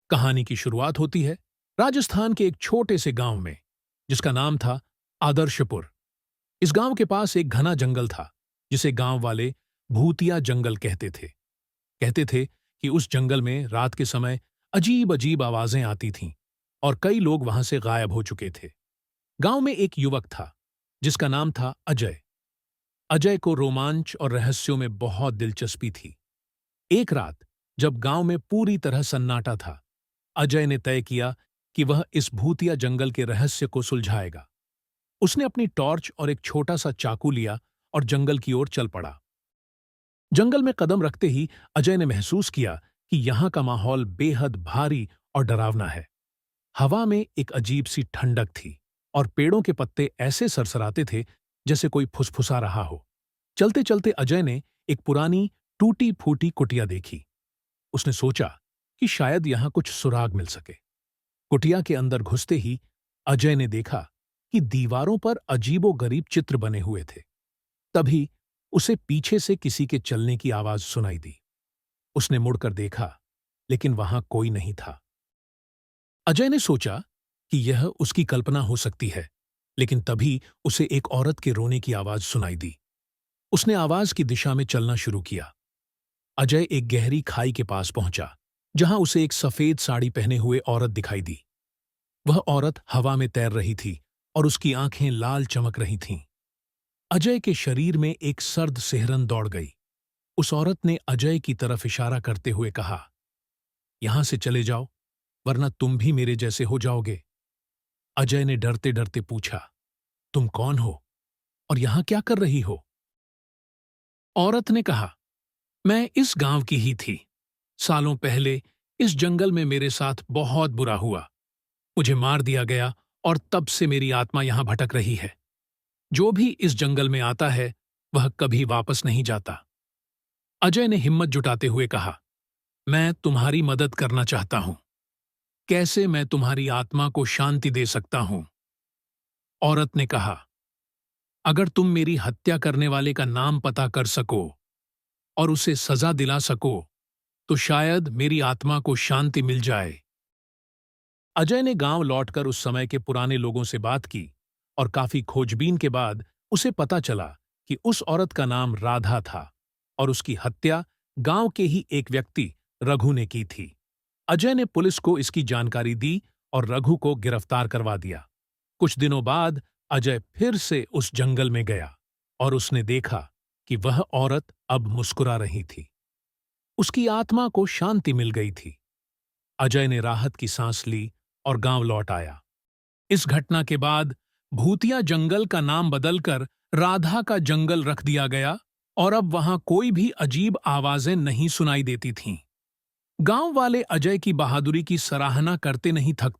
कहानी की शुरुआत होती है राजस्थान के एक छोटे से गांव में, जिसका नाम था आदर्शपुर। इस गांव के पास एक घना जंगल था, जिसे गांव वाले भूतिया जंगल कहते थे। कहते थे कि उस जंगल में रात के समय अजीब अजीब आवाजें आती थीं और कई लोग वहां से गायब हो चुके थे। गांव में एक युवक था, जिसका नाम था अजय। अजय को रोमांच और रहस्यों में बहुत दिलचस्पी थी। एक रात, जब गांव में पूरी तरह सन्नाटा था, अजय ने तय किया कि वह इस भूतिया जंगल के रहस्य को सुलझाएगा। उसने अपनी टॉर्च और एक छोटा सा चाकू लिया और जंगल की ओर चल पड़ा। जंगल में कदम रखते ही अजय ने महसूस किया कि यहाँ का माहौल बेहद भारी और डरावना है। हवा में एक अजीब सी ठंडक थी और पेड़ों के पत्ते ऐसे सरसराते थे जैसे कोई फुसफुसा रहा हो। चलते चलते अजय ने एक पुरानी टूटी फूटी कुटिया देखी। उसने सोचा कि शायद यहाँ कुछ सुराग मिल सके। कुटिया के अंदर घुसते ही अजय ने देखा कि दीवारों पर अजीबोगरीब चित्र बने हुए थे। तभी उसे पीछे से किसी के चलने की आवाज सुनाई दी। उसने मुड़कर देखा, लेकिन वहां कोई नहीं था। अजय ने सोचा कि यह उसकी कल्पना हो सकती है, लेकिन तभी उसे एक औरत के रोने की आवाज सुनाई दी। उसने आवाज की दिशा में चलना शुरू किया। अजय एक गहरी खाई के पास पहुंचा, जहां उसे एक सफेद साड़ी पहने हुए औरत दिखाई दी। वह औरत हवा में तैर रही थी और उसकी आंखें लाल चमक रही थीं। अजय के शरीर में एक सर्द सिहरन दौड़ गई। उस औरत ने अजय की तरफ इशारा करते हुए कहा, "यहां से चले जाओ, वरना तुम भी मेरे जैसे हो जाओगे।" अजय ने डरते डरते पूछा, "तुम कौन हो और यहां क्या कर रही हो?" औरत ने कहा, "मैं इस गांव की ही थी। सालों पहले इस जंगल में मेरे साथ बहुत बुरा हुआ। मुझे मार दिया गया और तब से मेरी आत्मा यहां भटक रही है। जो भी इस जंगल में आता है, वह कभी वापस नहीं जाता।" अजय ने हिम्मत जुटाते हुए कहा, "मैं तुम्हारी मदद करना चाहता हूं। कैसे मैं तुम्हारी आत्मा को शांति दे सकता हूं?" औरत ने कहा, "अगर तुम मेरी हत्या करने वाले का नाम पता कर सको और उसे सजा दिला सको, तो शायद मेरी आत्मा को शांति मिल जाए।" अजय ने गांव लौटकर उस समय के पुराने लोगों से बात की और काफी खोजबीन के बाद उसे पता चला कि उस औरत का नाम राधा था और उसकी हत्या गांव के ही एक व्यक्ति रघु ने की थी। अजय ने पुलिस को इसकी जानकारी दी और रघु को गिरफ्तार करवा दिया। कुछ दिनों बाद अजय फिर से उस जंगल में गया और उसने देखा कि वह औरत अब मुस्कुरा रही थी। उसकी आत्मा को शांति मिल गई थी। अजय ने राहत की सांस ली और गांव लौट आया। इस घटना के बाद भूतिया जंगल का नाम बदलकर राधा का जंगल रख दिया गया और अब वहां कोई भी अजीब आवाजें नहीं सुनाई देती थीं। गांव वाले अजय की बहादुरी की सराहना करते नहीं थकते